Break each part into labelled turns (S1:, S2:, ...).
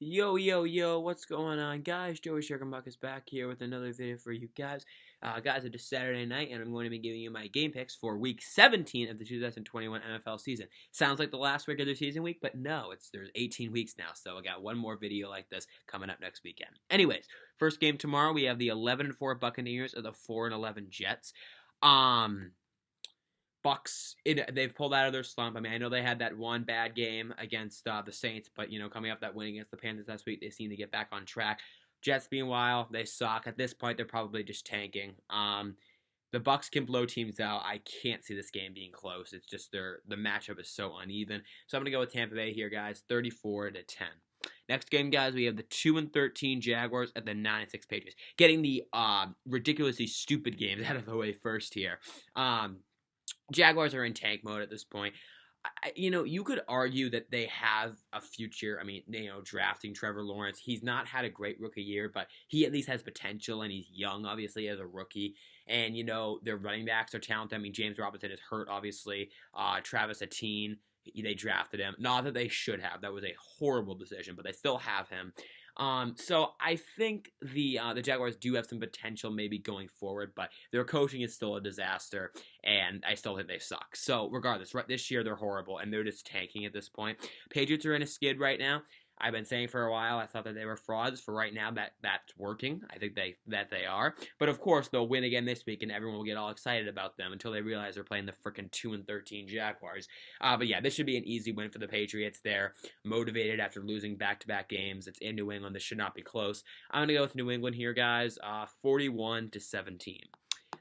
S1: Yo, yo, yo, what's going on, guys? Joey Sugarmuck is back here with another video for you guys. Guys, it is Saturday night, and I'm going to be giving you my game picks for Week 17 of the 2021 NFL season. Sounds like the last regular season week, but no, there's 18 weeks now, so I got one more video like this coming up next weekend. Anyways, first game tomorrow, we have the 11-4 Buccaneers or the 4-11 Jets. Bucks, they've pulled out of their slump. I mean, I know they had that one bad game against the Saints, but, coming up that win against the Panthers last week, they seem to get back on track. Jets, meanwhile, they suck. At this point, they're probably just tanking. The Bucks can blow teams out. I can't see this game being close. It's just the matchup is so uneven. So I'm going to go with Tampa Bay here, guys, 34-10. Next game, guys, we have the 2-13 Jaguars at the 9-6 Patriots. Getting the ridiculously stupid games out of the way first here. Jaguars are in tank mode at this point. You could argue that they have a future. I mean, drafting Trevor Lawrence. He's not had a great rookie year, but he at least has potential, and he's young, obviously, as a rookie. And, their running backs are talented. I mean, James Robinson is hurt, obviously. Travis Etienne, they drafted him. Not that they should have. That was a horrible decision, but they still have him. So I think the Jaguars do have some potential maybe going forward, but their coaching is still a disaster, and I still think they suck. So regardless, right, this year they're horrible, and they're just tanking at this point. Patriots are in a skid right now. I've been saying for a while I thought that they were frauds. For right now, that's working. I think they are. But of course, they'll win again this week, and everyone will get all excited about them until they realize they're playing the freaking 2-13 Jaguars. But yeah, this should be an easy win for the Patriots. They're motivated after losing back-to-back games. It's in New England. This should not be close. I'm gonna go with New England here, guys. 41-17.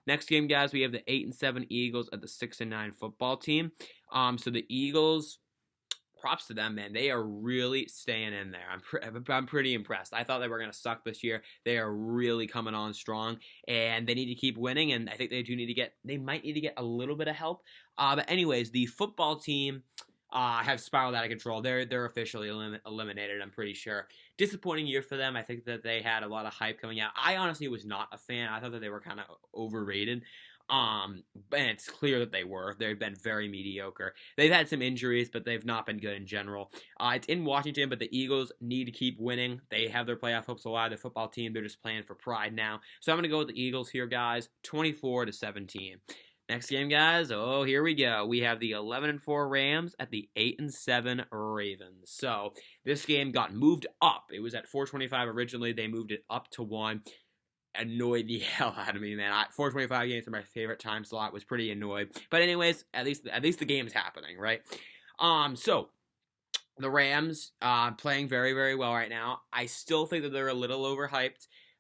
S1: Next game, guys, we have the 8-7 Eagles at the 6-9 football team. So the Eagles, props to them, man. They are really staying in there. I'm pretty impressed. I thought they were going to suck this year. They are really coming on strong, and they need to keep winning, and I think they might need to get a little bit of help. But anyways, the football team have spiraled out of control. They're officially eliminated, I'm pretty sure. Disappointing year for them. I think that they had a lot of hype coming out. I honestly was not a fan. I thought that they were kind of overrated. And it's clear that they were. They've been very mediocre. They've had some injuries, but they've not been good in general. It's in Washington, but the Eagles need to keep winning. They have their playoff hopes alive. The football team, they're just playing for pride now. So I'm going to go with the Eagles here, guys, 24-17. Next game, guys. Oh, here we go. We have the 11-4 Rams at the 8-7 Ravens. So this game got moved up. It was at 425 originally. They moved it up to 1. Annoyed the hell out of me, man. 425 games are my favorite time slot. Was pretty annoyed, but anyways, at least the game's happening, right? So the Rams playing very, very well right now. I still think that they're a little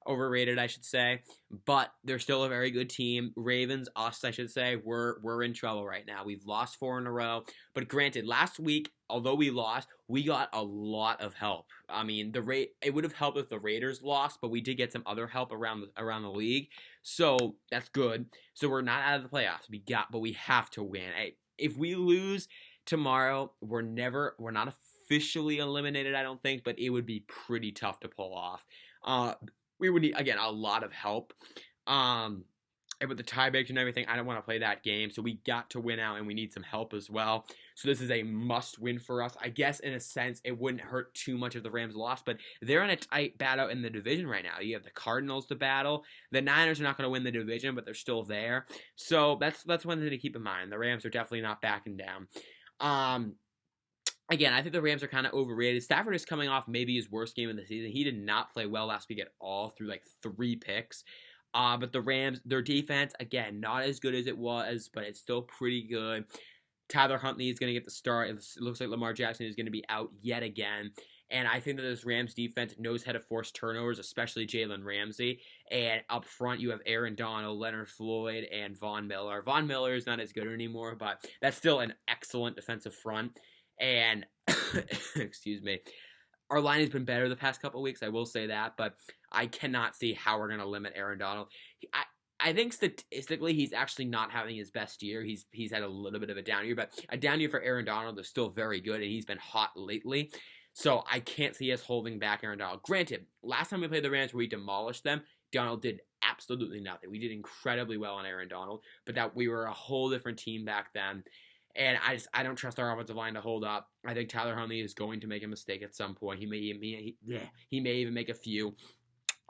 S1: overrated, I should say, but they're still a very good team. Ravens, us, I should say, we're in trouble right now. We've lost 4 in a row, but granted, last week, although we lost, we got a lot of help. I mean, it would have helped if the Raiders lost, but we did get some other help around the league, so that's good. So we're not out of the playoffs. But we have to win. Hey, if we lose tomorrow, we're not officially eliminated, I don't think, but it would be pretty tough to pull off. We would need, again, a lot of help. And with the tiebreaks and everything, I don't want to play that game. So we got to win out, and we need some help as well. So this is a must-win for us. I guess, in a sense, it wouldn't hurt too much if the Rams lost, but they're in a tight battle in the division right now. You have the Cardinals to battle. The Niners are not going to win the division, but they're still there. So that's one thing to keep in mind. The Rams are definitely not backing down. Again, I think the Rams are kind of overrated. Stafford is coming off maybe his worst game of the season. He did not play well last week at all, through like 3 picks. But the Rams, their defense, again, not as good as it was, but it's still pretty good. Tyler Huntley is going to get the start. It looks like Lamar Jackson is going to be out yet again. And I think that this Rams defense knows how to force turnovers, especially Jalen Ramsey. And up front, you have Aaron Donald, Leonard Floyd, and Von Miller. Von Miller is not as good anymore, but that's still an excellent defensive front. And, excuse me, our line has been better the past couple of weeks, I will say that, but I cannot see how we're going to limit Aaron Donald. I think statistically he's actually not having his best year. He's had a little bit of a down year, but a down year for Aaron Donald is still very good, and he's been hot lately. So I can't see us holding back Aaron Donald. Granted, last time we played the Rams where we demolished them, Donald did absolutely nothing. We did incredibly well on Aaron Donald, but that we were a whole different team back then. And I don't trust our offensive line to hold up. I think Tyler Huntley is going to make a mistake at some point. He may even make a few.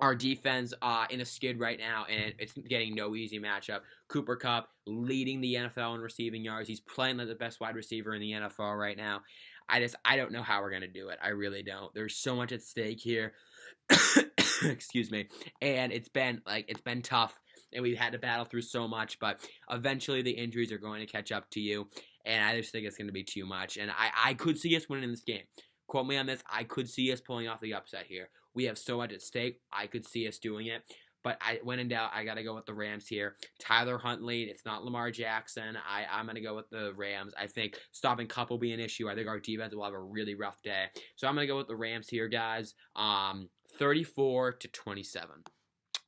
S1: Our defense in a skid right now, and it's getting no easy matchup. Cooper Kupp leading the NFL in receiving yards. He's playing like the best wide receiver in the NFL right now. I don't know how we're going to do it. I really don't. There's so much at stake here. Excuse me. And it's been tough, and we've had to battle through so much, but eventually the injuries are going to catch up to you, and I just think it's going to be too much. And I could see us winning this game. Quote me on this. I could see us pulling off the upset here. We have so much at stake. I could see us doing it. But when in doubt, I got to go with the Rams here. Tyler Huntley, it's not Lamar Jackson. I'm going to go with the Rams. I think stopping Kupp will be an issue. I think our defense will have a really rough day. So I'm going to go with the Rams here, guys. 34-27.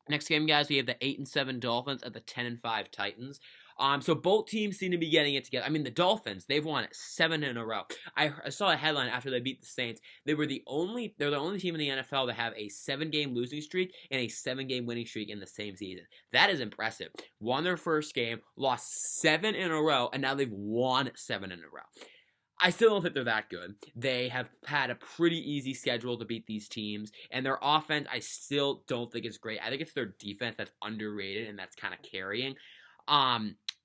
S1: Next game, guys, we have the 8-7 Dolphins at the 10-5 Titans. So both teams seem to be getting it together. I mean, the Dolphins, they've won 7 in a row. I saw a headline after they beat the Saints. They're the only team in the NFL to have a 7-game losing streak and a 7-game winning streak in the same season. That is impressive. Won their first game, lost 7 in a row, and now they've won 7 in a row. I still don't think they're that good. They have had a pretty easy schedule to beat these teams, and their offense, I still don't think is great. I think it's their defense that's underrated, and that's kind of carrying.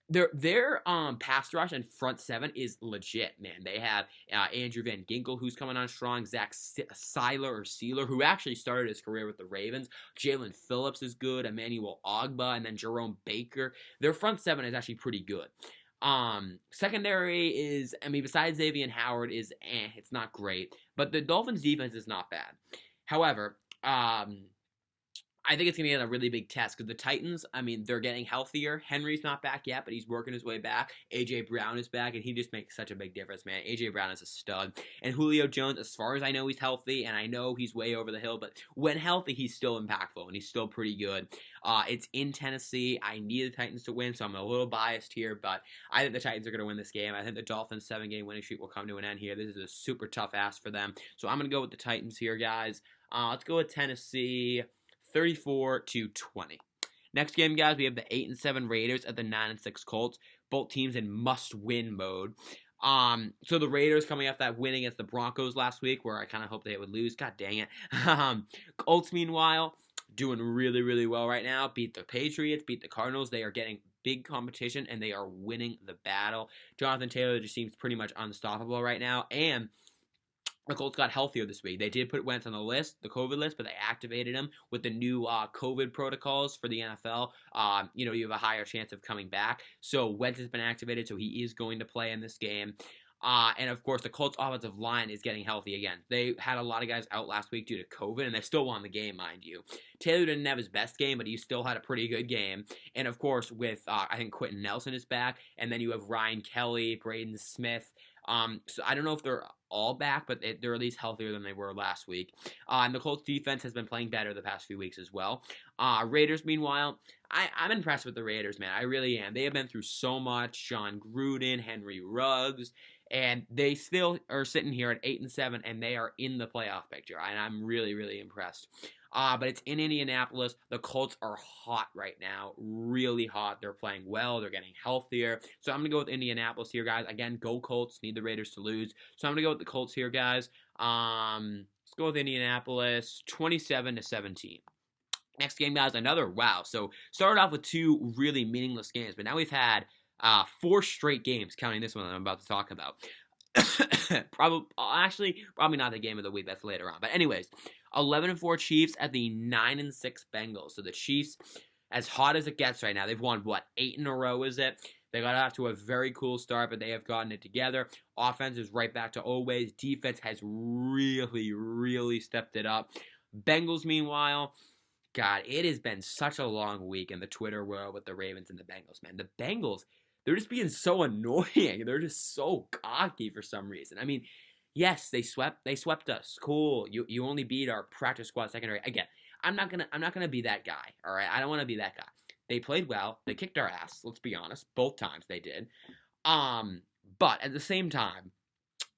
S1: Their pass rush and front seven is legit, man. They have Andrew Van Ginkel, who's coming on strong, Zach Sealer, who actually started his career with the Ravens. Jalen Phillips is good, Emmanuel Ogbah, and then Jerome Baker. Their front seven is actually pretty good. Secondary is, besides Xavier Howard, is it's not great, but the Dolphins' defense is not bad. However, I think it's going to get a really big test because the Titans, they're getting healthier. Henry's not back yet, but he's working his way back. A.J. Brown is back, and he just makes such a big difference, man. A.J. Brown is a stud. And Julio Jones, as far as I know, he's healthy, and I know he's way over the hill, but when healthy, he's still impactful, and he's still pretty good. It's in Tennessee. I need the Titans to win, so I'm a little biased here, but I think the Titans are going to win this game. I think the Dolphins' 7-game winning streak will come to an end here. This is a super tough ask for them, so I'm going to go with the Titans here, guys. Let's go with Tennessee. 34-20. Next game, guys, we have the 8-7 Raiders at the 9-6 Colts. Both teams in must-win mode. So the Raiders coming off that win against the Broncos last week, where I kind of hoped they would lose. God dang it. Colts, meanwhile, doing really, really well right now. Beat the Patriots, beat the Cardinals. They are getting big competition, and they are winning the battle. Jonathan Taylor just seems pretty much unstoppable right now, and the Colts got healthier this week. They did put Wentz on the list, the COVID list, but they activated him with the new COVID protocols for the NFL. You have a higher chance of coming back. So Wentz has been activated, so he is going to play in this game. And, of course, the Colts' offensive line is getting healthy again. They had a lot of guys out last week due to COVID, and they still won the game, mind you. Taylor didn't have his best game, but he still had a pretty good game. And, of course, with, I think Quentin Nelson is back, and then you have Ryan Kelly, Braden Smith. So I don't know if they're all back, but they're at least healthier than they were last week. And the Colts defense has been playing better the past few weeks as well. Raiders, meanwhile, I'm impressed with the Raiders, man. I really am. They have been through so much. John Gruden, Henry Ruggs, and they still are sitting here at 8-7, and they are in the playoff picture. And I'm really, really impressed. But it's in Indianapolis. The Colts are hot right now, really hot. They're playing well. They're getting healthier. So I'm going to go with Indianapolis here, guys. Again, go Colts. Need the Raiders to lose. So I'm going to go with the Colts here, guys. Let's go with Indianapolis, 27-17. Next game, guys, another wow. So started off with 2 really meaningless games, but now we've had 4 straight games, counting this one that I'm about to talk about. Probably not the game of the week. That's later on. But anyways, 11-4 Chiefs at the 9-6 Bengals. So the Chiefs, as hot as it gets right now, they've won 8 in a row? Is it? They got off to a very cool start, but they have gotten it together. Offense is right back to always. Defense has really, really stepped it up. Bengals, meanwhile, God, it has been such a long week in the Twitter world with the Ravens and the Bengals, man. The Bengals, they're just being so annoying. They're just so cocky for some reason. Yes, they swept us. Cool. You only beat our practice squad secondary. Again, I'm not gonna be that guy. All right, I don't want to be that guy. They played well. They kicked our ass. Let's be honest. Both times they did. But at the same time,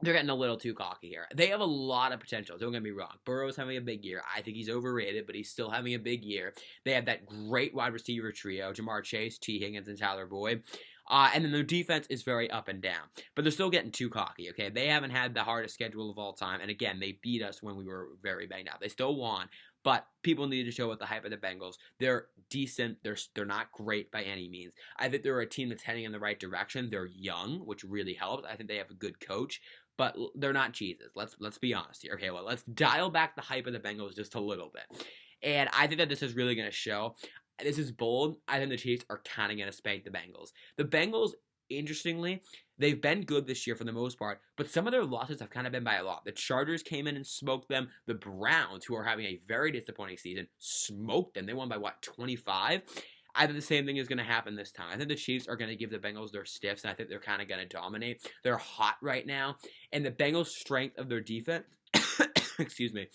S1: they're getting a little too cocky here. They have a lot of potential. Don't get me wrong. Burrow's having a big year. I think he's overrated, but he's still having a big year. They have that great wide receiver trio: Jamar Chase, T. Higgins, and Tyler Boyd. And then their defense is very up and down. But they're still getting too cocky, okay? They haven't had the hardest schedule of all time. And again, they beat us when we were very banged up. They still won. But people need to show what the hype of the Bengals. They're decent. They're not great by any means. I think they're a team that's heading in the right direction. They're young, which really helps. I think they have a good coach. But they're not Jesus. Let's be honest here. Okay, well, let's dial back the hype of the Bengals just a little bit. And I think that this is really going to show. This is bold. I think the Chiefs are kind of going to spank the Bengals. The Bengals, interestingly, they've been good this year for the most part, but some of their losses have kind of been by a lot. The Chargers came in and smoked them. The Browns, who are having a very disappointing season, smoked them. They won by, 25? I think the same thing is going to happen this time. I think the Chiefs are going to give the Bengals their stiffs, and I think they're kind of going to dominate. They're hot right now, and the Bengals' strength of their defense, excuse me,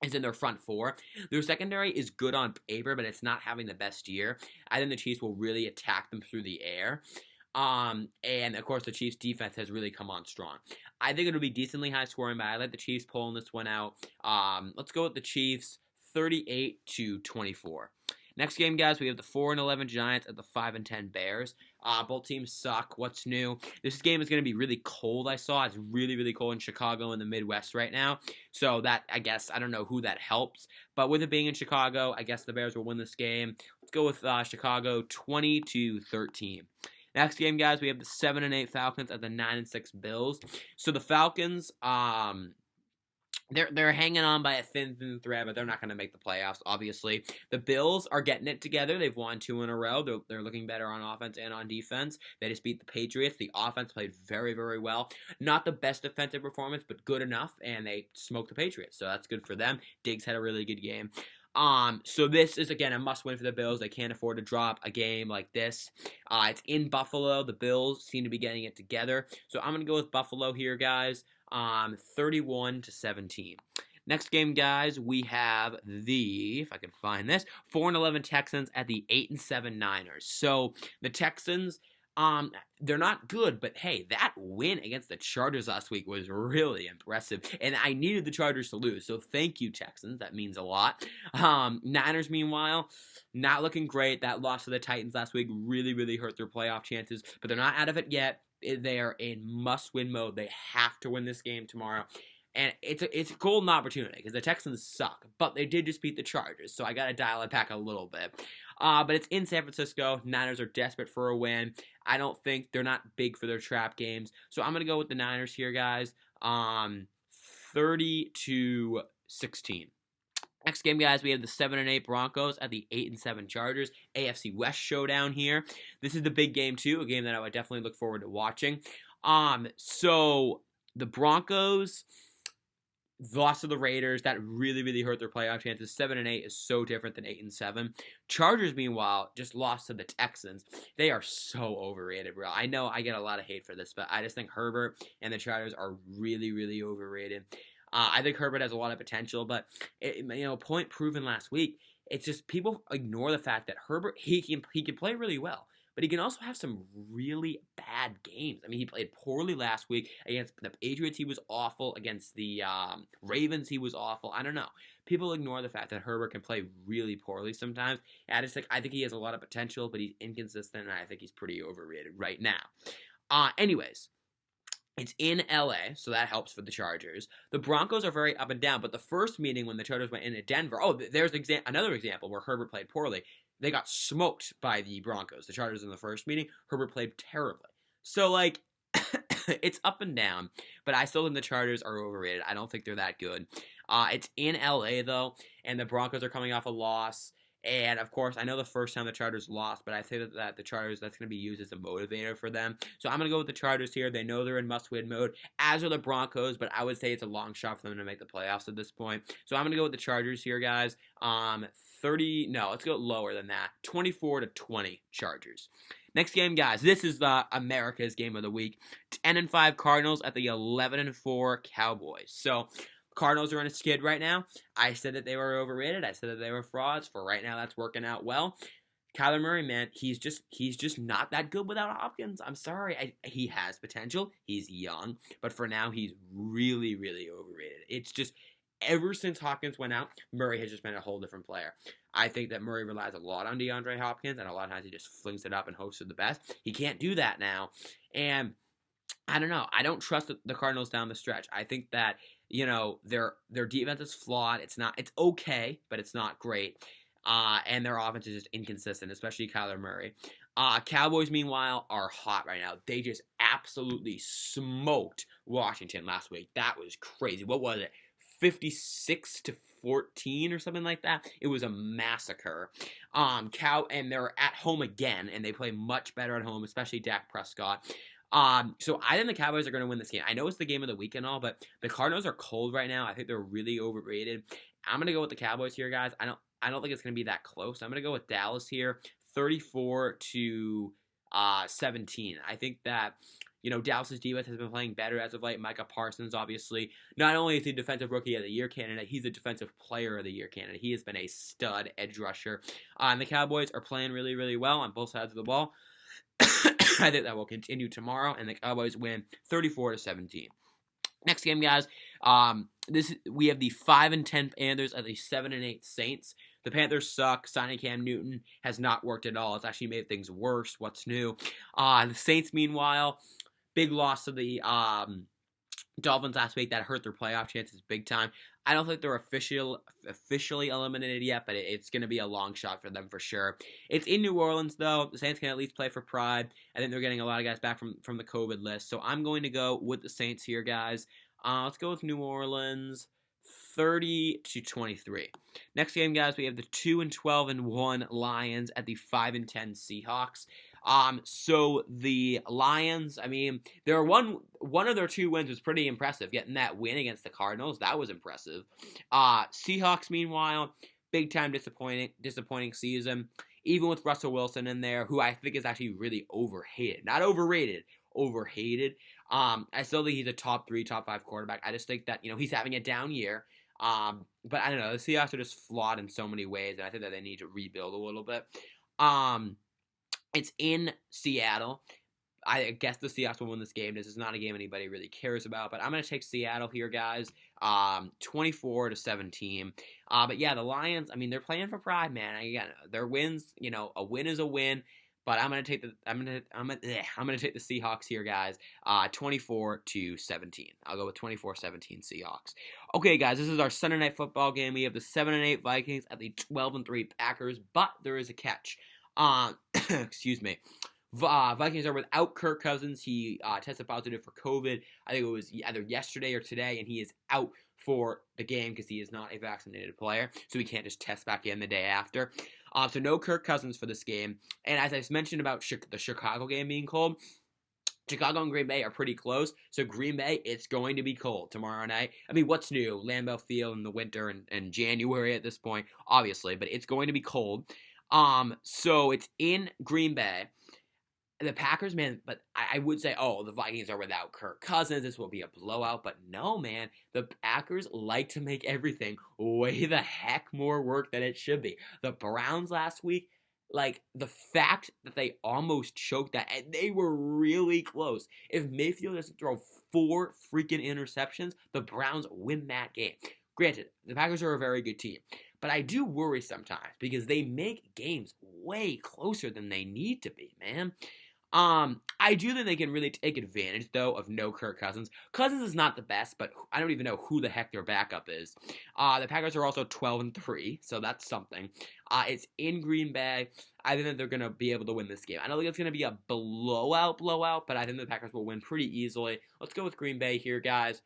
S1: is in their front four. Their secondary is good on paper, but it's not having the best year. I think the Chiefs will really attack them through the air. And of course the Chiefs defense has really come on strong. I think it'll be decently high scoring, but I like the Chiefs pulling this one out. Let's go with the Chiefs 38-24. Next game, guys, we have the 4-11 Giants at the 5-10 Bears. Both teams suck. What's new? This game is going to be really cold, I saw. It's really, really cold in Chicago in the Midwest right now. So that, I guess, I don't know who that helps. But with it being in Chicago, I guess the Bears will win this game. Let's go with Chicago 20-13. Next game, guys, we have the 7-8 Falcons at the 9-6 Bills. So the Falcons, They're hanging on by a thin thread, but they're not going to make the playoffs, obviously. The Bills are getting it together. They've won 2 in a row. They're looking better on offense and on defense. They just beat the Patriots. The offense played very, very well. Not the best defensive performance, but good enough, and they smoked the Patriots, so that's good for them. Diggs had a really good game. So this is, again, a must-win for the Bills. They can't afford to drop a game like this. It's in Buffalo. The Bills seem to be getting it together. So I'm going to go with Buffalo here, guys. 31-17. Next game, guys, we have the, if I can find this, 4-11 Texans at the 8-7 Niners. So the Texans, they're not good, but hey, that win against the Chargers last week was really impressive, and I needed the Chargers to lose, so thank you, Texans. That means a lot. Niners, meanwhile, not looking great. That loss to the Titans last week really, really hurt their playoff chances, but they're not out of it yet. They are in must-win mode. They have to win this game tomorrow. And it's a golden opportunity because the Texans suck, but they did just beat the Chargers, so I got to dial it back a little bit. But it's in San Francisco. Niners are desperate for a win. I don't think they're not big for their trap games, so I'm going to go with the Niners here, guys. 30-16. Next game, guys, we have the 7-8 Broncos at the 8-7 Chargers. AFC West showdown here. This is the big game, too, a game that I would definitely look forward to watching. So the Broncos lost to the Raiders. That really, really hurt their playoff chances. 7-8 is so different than 8-7. Chargers, meanwhile, just lost to the Texans. They are so overrated, bro. I know I get a lot of hate for this, but I just think Herbert and the Chargers are really, really overrated. I think Herbert has a lot of potential, but point proven last week. It's just people ignore the fact that Herbert he can play really well, but he can also have some really bad games. I mean, he played poorly last week against the Patriots. He was awful against the Ravens. He was awful. I don't know. People ignore the fact that Herbert can play really poorly sometimes. I think he has a lot of potential, but he's inconsistent, and I think he's pretty overrated right now. Anyways. It's in LA, so that helps for the Chargers. The Broncos are very up and down, but the first meeting when the Chargers went into Denver, there's another example where Herbert played poorly. They got smoked by the Broncos. The Chargers in the first meeting, Herbert played terribly. So, it's up and down, but I still think the Chargers are overrated. I don't think they're that good. It's in LA, though, and the Broncos are coming off a loss. And, of course, I know the first time the Chargers lost, but I say that the Chargers, that's going to be used as a motivator for them. So I'm going to go with the Chargers here. They know they're in must-win mode, as are the Broncos, but I would say it's a long shot for them to make the playoffs at this point. So I'm going to go with the Chargers here, guys. Let's go lower than that. 24-20 Chargers. Next game, guys. This is America's game of the week. 10-5 Cardinals at the 11-4 Cowboys. So Cardinals are on a skid right now. I said that they were overrated. I said that they were frauds. For right now, that's working out well. Kyler Murray, man, he's just not that good without Hopkins. I'm sorry. He has potential. He's young. But for now, he's really, really overrated. It's just ever since Hopkins went out, Murray has just been a whole different player. I think that Murray relies a lot on DeAndre Hopkins, and a lot of times he just flings it up and hopes for the best. He can't do that now. And I don't know. I don't trust the Cardinals down the stretch. I think that, their defense is flawed. It's okay, but it's not great. And their offense is just inconsistent, especially Kyler Murray. Cowboys, meanwhile, are hot right now. They just absolutely smoked Washington last week. That was crazy. What was it? 56-14 or something like that. It was a massacre. And they're at home again, and they play much better at home, especially Dak Prescott. So I think the Cowboys are going to win this game. I know it's the game of the week and all, but the Cardinals are cold right now. I think they're really overrated. I'm going to go with the Cowboys here, guys. I don't think it's going to be that close. I'm going to go with Dallas here, 34-17. I think that, Dallas's defense has been playing better as of late. Micah Parsons, obviously, not only is he Defensive Rookie of the Year candidate, he's a Defensive Player of the Year candidate. He has been a stud edge rusher. And the Cowboys are playing really, really well on both sides of the ball. I think that will continue tomorrow, and the Cowboys win 34-17. Next game, guys. We have the 5-10 Panthers and the 7-8 Saints. The Panthers suck. Signing Cam Newton has not worked at all. It's actually made things worse. What's new? The Saints, meanwhile, big loss to the Dolphins last week. That hurt their playoff chances big time. I don't think they're officially eliminated yet, but it's going to be a long shot for them for sure. It's in New Orleans, though. The Saints can at least play for pride. I think they're getting a lot of guys back from the COVID list. So I'm going to go with the Saints here, guys. Let's go with New Orleans, 30-23. Next game, guys, we have the 2-12-1 Lions at the 5-10 Seahawks. So the Lions, their one of their two wins was pretty impressive. Getting that win against the Cardinals, that was impressive. Seahawks, meanwhile, big time disappointing season. Even with Russell Wilson in there, who I think is actually really overhated, not overrated, overhated. I still think he's a top 3, top 5 quarterback. I just think that he's having a down year. But I don't know. The Seahawks are just flawed in so many ways, and I think that they need to rebuild a little bit. It's in Seattle. I guess the Seahawks will win this game. This is not a game anybody really cares about, but I'm going to take Seattle here, guys. 24-17. But yeah, the Lions, they're playing for pride, man. Again, their wins, a win is a win. But I'm gonna take the Seahawks here, guys. 24-17. I'll go with 24-17 Seahawks. Okay, guys, this is our Sunday night football game. We have the 7-8 Vikings at the 12-3 Packers, but there is a catch. Excuse me. Vikings are without Kirk Cousins. He tested positive for COVID. I think it was either yesterday or today, and he is out for the game because he is not a vaccinated player, so he can't just test back in the day after. So no Kirk Cousins for this game. And as I mentioned about the Chicago game being cold, Chicago and Green Bay are pretty close. So Green Bay, it's going to be cold tomorrow night. What's new? Lambeau Field in the winter and January at this point, obviously, but it's going to be cold. So it's in Green Bay. The Packers, man, but I would say, the Vikings are without Kirk Cousins. This will be a blowout. But no, man, the Packers like to make everything way the heck more work than it should be. The Browns last week, the fact that they almost choked that, and they were really close. If Mayfield doesn't throw 4 freaking interceptions, the Browns win that game. Granted, the Packers are a very good team. But I do worry sometimes because they make games way closer than they need to be, man. I do think they can really take advantage, though, of no Kirk Cousins. Cousins is not the best, but I don't even know who the heck their backup is. The Packers are also 12-3, so that's something. It's in Green Bay. I think that they're going to be able to win this game. I don't think it's going to be a blowout, but I think the Packers will win pretty easily. Let's go with Green Bay here, guys.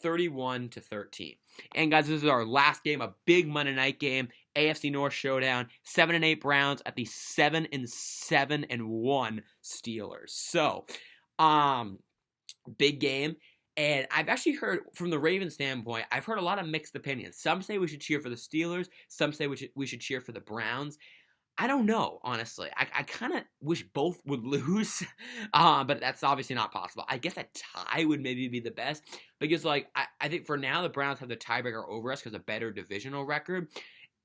S1: 31-13. And guys, this is our last game, a big Monday night game, AFC North showdown, 7-8 Browns at the 7-7-1 Steelers. So, big game. And I've actually heard, from the Ravens standpoint, I've heard a lot of mixed opinions. Some say we should cheer for the Steelers. Some say we should cheer for the Browns. I don't know, honestly. I kind of wish both would lose, but that's obviously not possible. I guess a tie would maybe be the best, because I think for now the Browns have the tiebreaker over us because of a better divisional record,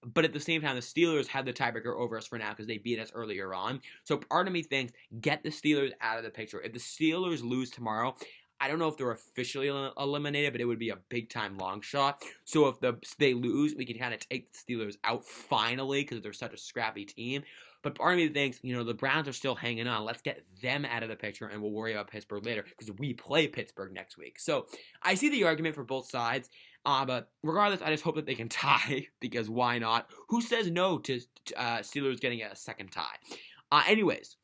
S1: but at the same time the Steelers have the tiebreaker over us for now because they beat us earlier on. So part of me thinks, get the Steelers out of the picture. If the Steelers lose tomorrow, I don't know if they're officially eliminated, but it would be a big-time long shot. So if they lose, we can kind of take the Steelers out finally because they're such a scrappy team. But part of me thinks, the Browns are still hanging on. Let's get them out of the picture, and we'll worry about Pittsburgh later because we play Pittsburgh next week. So I see the argument for both sides. But regardless, I just hope that they can tie because why not? Who says no to Steelers getting a second tie? Anyways,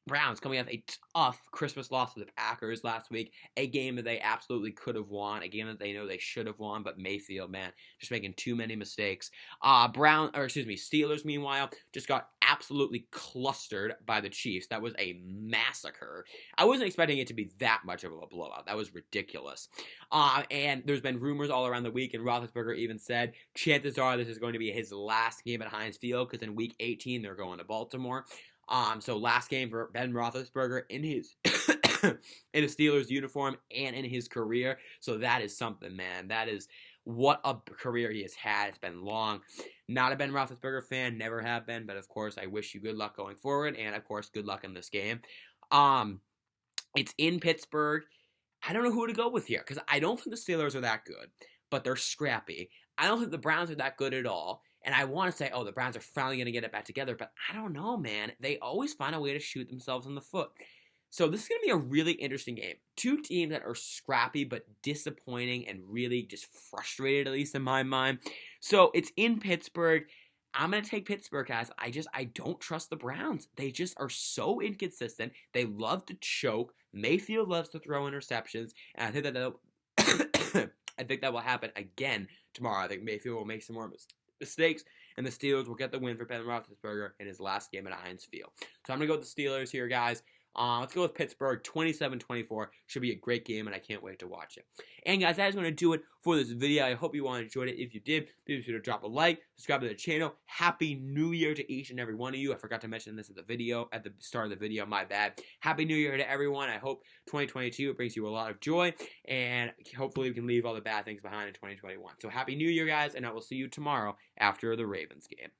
S1: Browns coming off a tough Christmas loss to the Packers last week, a game that they absolutely could have won, a game that they know they should have won, but Mayfield, man, just making too many mistakes. Steelers, meanwhile, just got absolutely clustered by the Chiefs. That was a massacre. I wasn't expecting it to be that much of a blowout. That was ridiculous. And there's been rumors all around the week, and Roethlisberger even said, chances are this is going to be his last game at Heinz Field, because in Week 18, they're going to Baltimore. So last game for Ben Roethlisberger in his in a Steelers uniform and in his career. So that is something, man. That is what a career he has had. It's been long. Not a Ben Roethlisberger fan, never have been, but of course I wish you good luck going forward, and of course good luck in this game. It's in Pittsburgh. I don't know who to go with here because I don't think the Steelers are that good, but they're scrappy. I don't think the Browns are that good at all. And I want to say, the Browns are finally going to get it back together, but I don't know, man. They always find a way to shoot themselves in the foot. So this is going to be a really interesting game. Two teams that are scrappy but disappointing and really just frustrated, at least in my mind. So it's in Pittsburgh. I'm going to take Pittsburgh, guys. I don't trust the Browns. They just are so inconsistent. They love to choke. Mayfield loves to throw interceptions. And I think that will happen again tomorrow. I think Mayfield will make some more mistakes, and the Steelers will get the win for Ben Roethlisberger in his last game at Heinz Field. So I'm going to go with the Steelers here, guys. Let's go with Pittsburgh, 27-24. Should be a great game, and I can't wait to watch it. And guys, that is going to do it for this video. I hope you all enjoyed it. If you did, please be sure to drop a like, subscribe to the channel. Happy New Year to each and every one of you. I forgot to mention this at the start of the video. My bad. Happy New Year to everyone. I hope 2022 brings you a lot of joy, and hopefully we can leave all the bad things behind in 2021. So happy New Year, guys, and I will see you tomorrow after the Ravens game.